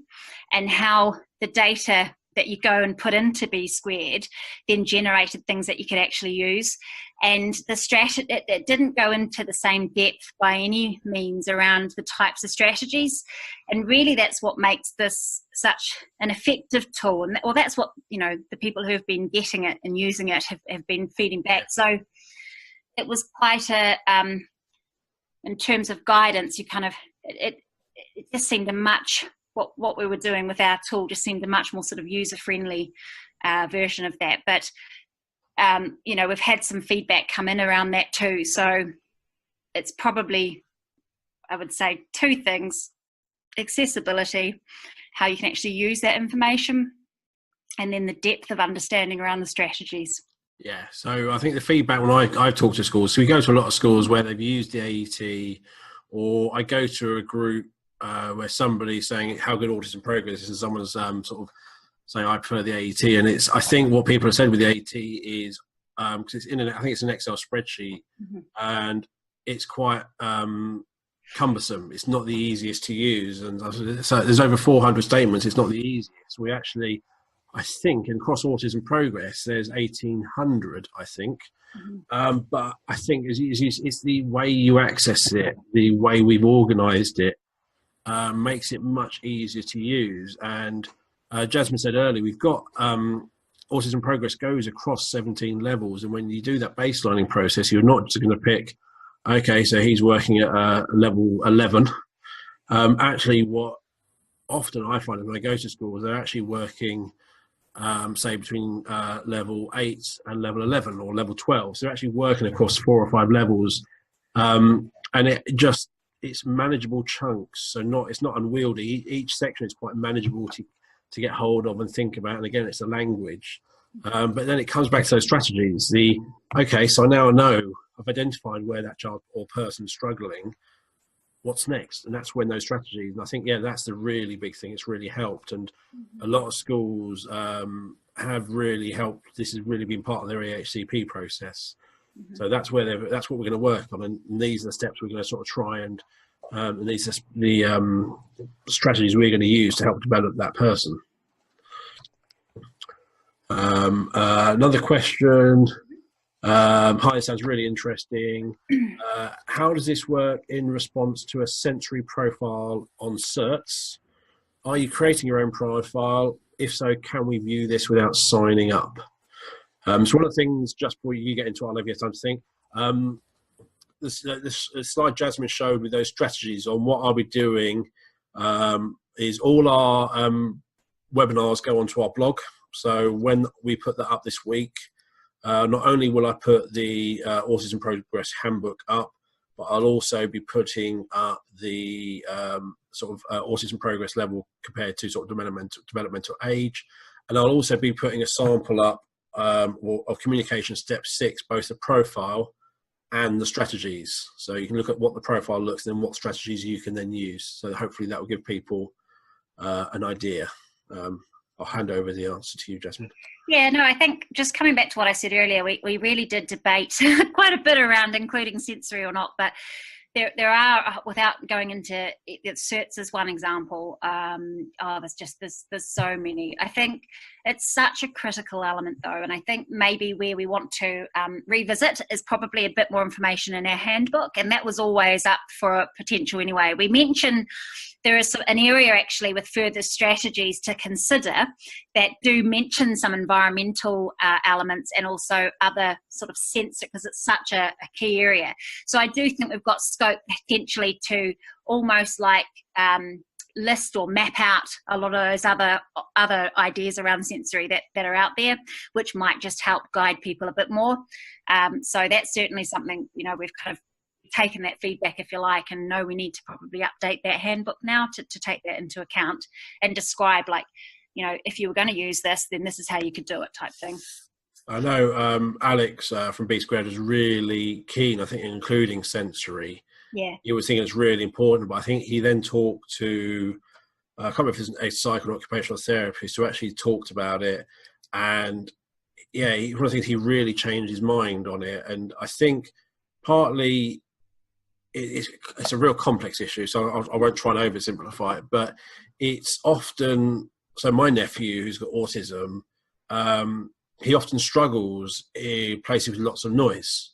and how the data that you go and put into B Squared then generated things that you could actually use. And the strategy, it didn't go into the same depth by any means around the types of strategies. And really that's what makes this such an effective tool. And that's what, you know, the people who have been getting it and using it have been feeding back. So it was quite in terms of guidance, it just seemed a much, what we were doing with our tool just seemed a much more sort of user-friendly version of that. But, you know, we've had some feedback come in around that too. So it's probably, I would say, two things: accessibility, how you can actually use that information, and then the depth of understanding around the strategies. Yeah, so I think the feedback when I've talked to schools, so we go to a lot of schools where they've used the AET, or I go to a group where somebody's saying how good Autism Progress is, and someone's sort of saying I prefer the AET, and I think what people have said with the AET is because it's I think it's an Excel spreadsheet, and it's quite cumbersome. It's not the easiest to use, and so there's over 400 statements. It's not the easiest. We actually, I think, in across Autism Progress, there's 1,800, I think. But I think it's the way you access it, the way we've organised it, makes it much easier to use. And Jasmine said earlier, we've got Autism Progress goes across 17 levels, and when you do that baselining process, you're not just going to pick, okay, so he's working at level 11. Actually, what often I find when I go to schools, they're actually working, say, between level 8 and level 11 or level 12. So they're actually working across 4 or 5 levels, and it's manageable chunks. So it's not unwieldy. Each section is quite manageable to get hold of and think about. And again, it's a language. But then it comes back to those strategies. Okay, so now I know, I've identified where that child or person is struggling. What's next? And that's when those strategies, and I think, that's the really big thing. It's really helped. And a lot of schools have really helped. This has really been part of their EHCP process. So that's what we're going to work on. And these are the steps we're going to sort of try and these are the strategies we're going to use to help develop that person. Another question. Hi, it sounds really interesting. How does this work in response to a sensory profile on SCERTS? Are you creating your own profile? If so, can we view this without signing up? So one of the things, just before you get into our level, time to think, the slide Jasmine showed with those strategies on what I'll be doing is all our webinars go onto our blog. So when we put that up this week, not only will I put the Autism Progress handbook up, but I'll also be putting up the Autism Progress level compared to sort of developmental age. And I'll also be putting a sample up of communication step 6, both the profile and the strategies. So you can look at what the profile looks and then what strategies you can then use. So hopefully that will give people an idea. I'll hand over the answer to you, Jasmine. Yeah, no, I think just coming back to what I said earlier, we really did debate quite a bit around including sensory or not, but there are, without going into it, SCERTS is one example. There's so many. I think it's such a critical element though, and I think maybe where we want to revisit is probably a bit more information in our handbook, and that was always up for potential anyway. We mentioned there is an area actually with further strategies to consider that do mention some environmental elements and also other sort of sensor, because it's such a key area. So I do think we've got scope potentially to almost like list or map out a lot of those other ideas around sensory that are out there, which might just help guide people a bit more. So that's certainly something, we've kind of taken that feedback, if you like, and know we need to probably update that handbook now to take that into account and describe, like, if you were going to use this, then this is how you could do it, type thing. I know Alex from B Squared is really keen, I think, including sensory. Yeah. He was thinking it's really important, but I think he then talked to, I can't remember if it's a psych or occupational therapist who actually talked about it. And one of the things, he really changed his mind on it. And I think partly it's a real complex issue, so I won't try and oversimplify it, but it's often, so my nephew who's got autism, he often struggles in places with lots of noise,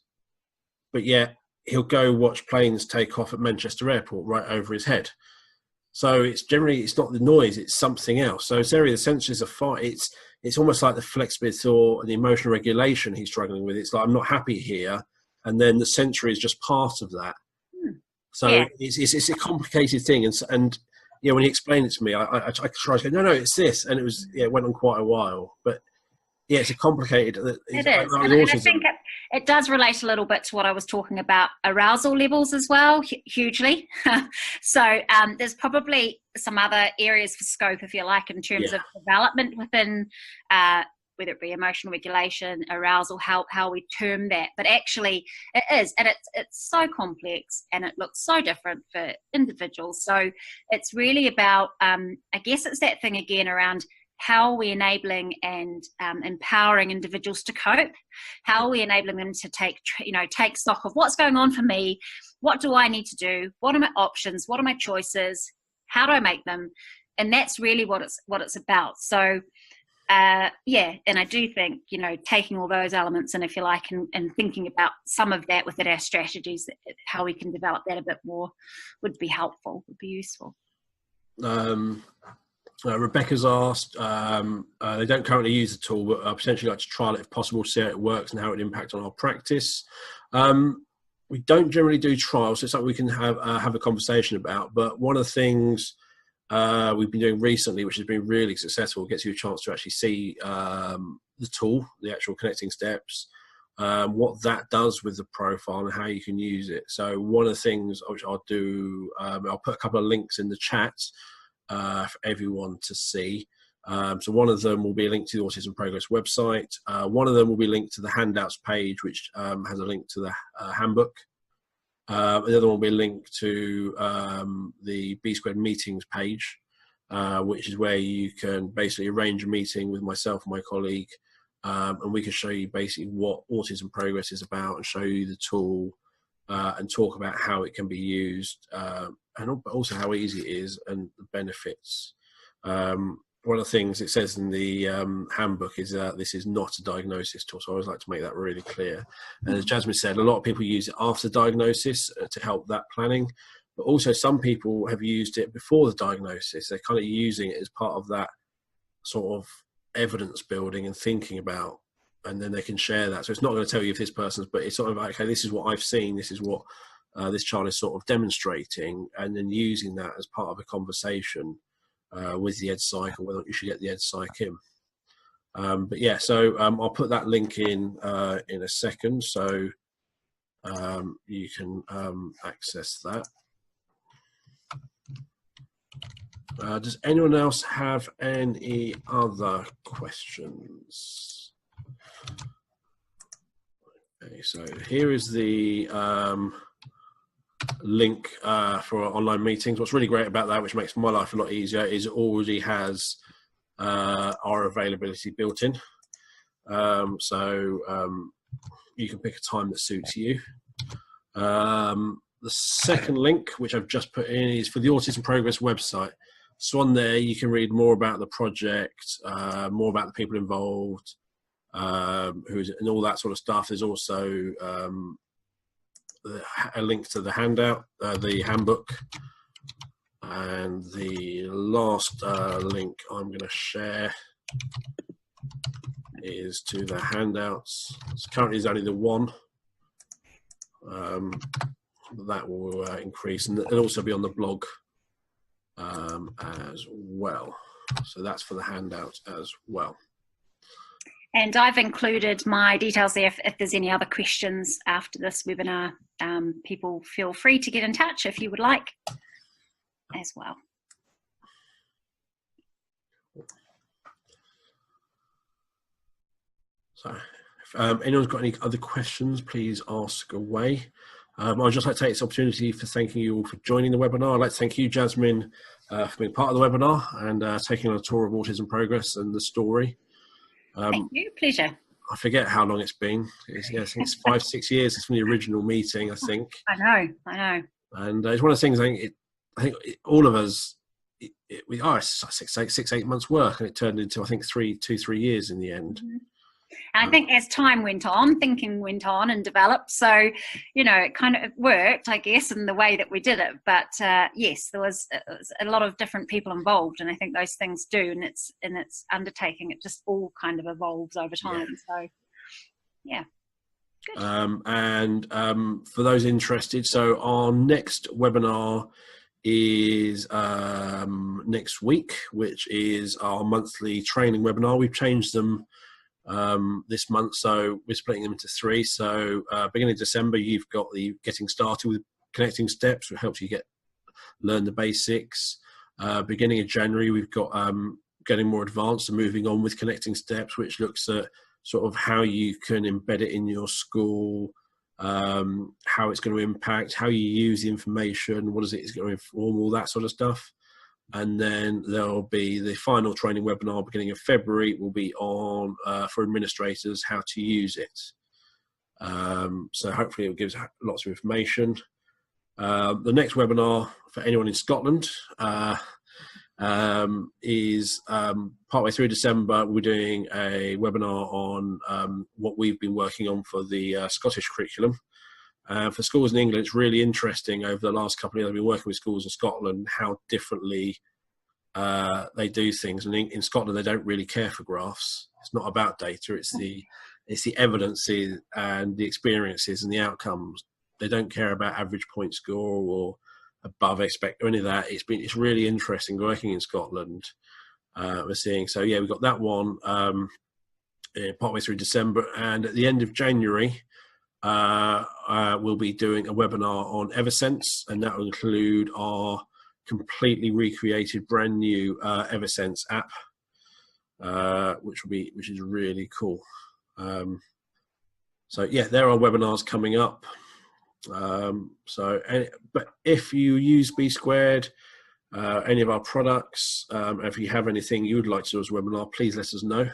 but yet he'll go watch planes take off at Manchester Airport right over his head. So it's not the noise, it's something else. So the sensories are fine. It's almost like the flexibility or the emotional regulation he's struggling with. It's like, I'm not happy here, and then the sensory is just part of that. So yeah. It's a complicated thing, and when he explained it to me, I tried to go, no, it's this, and it went on quite a while, but it's a complicated. It is, and I think it does relate a little bit to what I was talking about, arousal levels as well, hugely. So there's probably some other areas for scope, if you like, in terms of development within. Whether it be emotional regulation, arousal, how we term that. But actually it is, and it's so complex and it looks so different for individuals. So it's really about, I guess it's that thing again around how are we enabling and empowering individuals to cope? How are we enabling them to take stock of what's going on for me? What do I need to do? What are my options? What are my choices? How do I make them? And that's really what it's about. So and I do think, taking all those elements and, if you like, and thinking about some of that within our strategies, how we can develop that a bit more would be helpful, would be useful. Rebecca's asked, they don't currently use the tool, but potentially like to trial it if possible, see how it works and how it impacts on our practice. We don't generally do trials, so it's something we can have a conversation about. But one of the things we've been doing recently, which has been really successful, gets you a chance to actually see the tool, the actual connecting steps, what that does with the profile and how you can use it. So one of the things which I'll do, I'll put a couple of links in the chat for everyone to see. So one of them will be a link to the Autism Progress website. One of them will be linked to the handouts page, which has a link to the handbook. The other one will be linked to the B Squared meetings page, which is where you can basically arrange a meeting with myself and my colleague, and we can show you basically what Autism Progress is about and show you the tool and talk about how it can be used, and also how easy it is and the benefits. One of the things it says in the handbook is that this is not a diagnosis tool, so I always like to make that really clear. And as Jasmine said, a lot of people use it after diagnosis to help that planning, but also some people have used it before the diagnosis. They're kind of using it as part of that sort of evidence building and thinking about, and then they can share that. So it's not going to tell you if this person's, but it's sort of like, okay, this is what I've seen, this is what this child is sort of demonstrating, and then using that as part of a conversation with the ed psych, or whether you should get the ed psych in. But yeah, so I'll put that link in a second, so you can access that. Does anyone else have any other questions? Okay, so here is the link for our online meetings. What's really great about that, which makes my life a lot easier, is it already has our availability built in. So you can pick a time that suits you. The second link, which I've just put in, is for the Autism Progress website. So on there, you can read more about the project, more about the people involved, and all that sort of stuff. There's also a link to the handout, the handbook, and the last link I'm going to share is to the handouts. So currently there's only the one. That will increase, and it'll also be on the blog as well. So that's for the handouts as well. And I've included my details there if there's any other questions after this webinar. People feel free to get in touch if you would like as well. So if anyone's got any other questions, please ask away. I'd just like to take this opportunity for thanking you all for joining the webinar. I'd like to thank you, Jasmine, for being part of the webinar and taking on a tour of Autism Progress and the story. Thank you, pleasure. I forget how long it's been. Yeah, I think it's 5-6 years. It's from the original meeting, I think. I know. And it's one of the things I think all of us, it's 6-8 months work, and it turned into, I think, 2-3 years in the end. Mm-hmm. And I think as time went on, thinking went on and developed. So, you know, it kind of worked, I guess, in the way that we did it. But yes, there was a lot of different people involved, and I think those things do. And it's undertaking. It just all kind of evolves over time. Yeah. So, yeah. Good. And for those interested, so our next webinar is next week, which is our monthly training webinar. We've changed them this month, so we're splitting them into 3. So beginning of December, you've got the getting started with connecting steps, which helps you learn the basics. Beginning of January, we've got getting more advanced and moving on with connecting steps, which looks at sort of how you can embed it in your school, how it's going to impact, how you use the information, what is it going to inform, all that sort of stuff. And then there'll be the final training webinar beginning of February, will be on for administrators how to use it. So hopefully it gives lots of information. The next webinar for anyone in Scotland is partway through December. We're doing a webinar on what we've been working on for the Scottish curriculum. For schools in England, it's really interesting over the last couple of years. I've been working with schools in Scotland, how differently they do things. And in Scotland, they don't really care for graphs. It's not about data. It's the evidence and the experiences and the outcomes. They don't care about average point score or above expect or any of that. It's really interesting working in Scotland. We're seeing, so yeah, we've got that one partway through December, and at the end of January, we'll be doing a webinar on Eversense, and that will include our completely recreated brand new Eversense app, which is really cool. So yeah, there are webinars coming up. But if you use B Squared, any of our products, if you have anything you would like to do as a webinar, please let us know.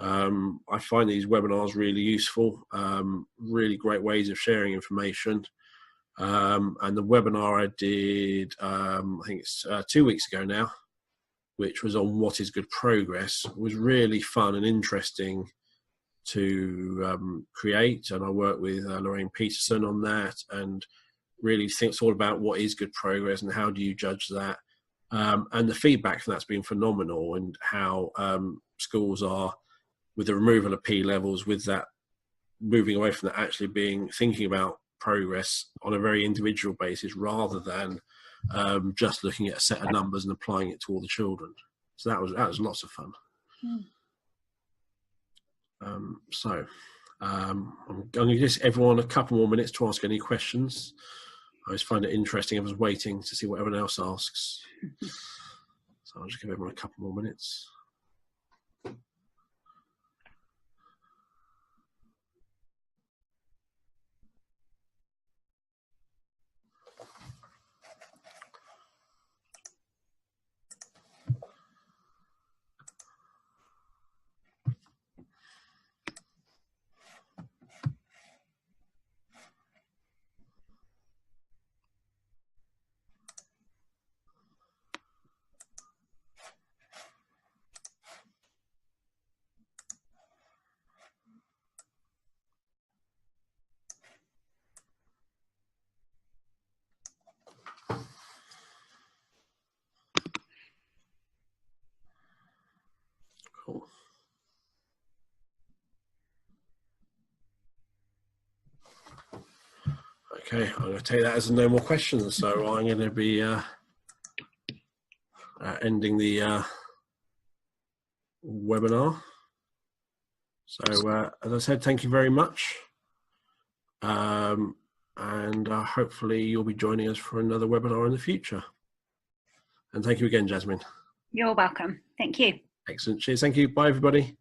I find these webinars really useful, really great ways of sharing information. And the webinar I did, I think it's 2 weeks ago now, which was on what is good progress, was really fun and interesting to create. And I worked with Lorraine Peterson on that, and really think it's all about what is good progress and how do you judge that. And the feedback from that's been phenomenal, and how schools are, with the removal of P levels, with that moving away from that, actually thinking about progress on a very individual basis rather than just looking at a set of numbers and applying it to all the children. So that was lots of fun. I'm going to give everyone a couple more minutes to ask any questions. I always find it interesting. I was waiting to see what everyone else asks. So I'll just give everyone a couple more minutes. Cool. Okay, I'm going to take that as no more questions. So I'm going to be ending the webinar. So as I said, thank you very much. And hopefully you'll be joining us for another webinar in the future. And thank you again, Jasmine. You're welcome. Thank you. Excellent. Cheers. Thank you. Bye, everybody.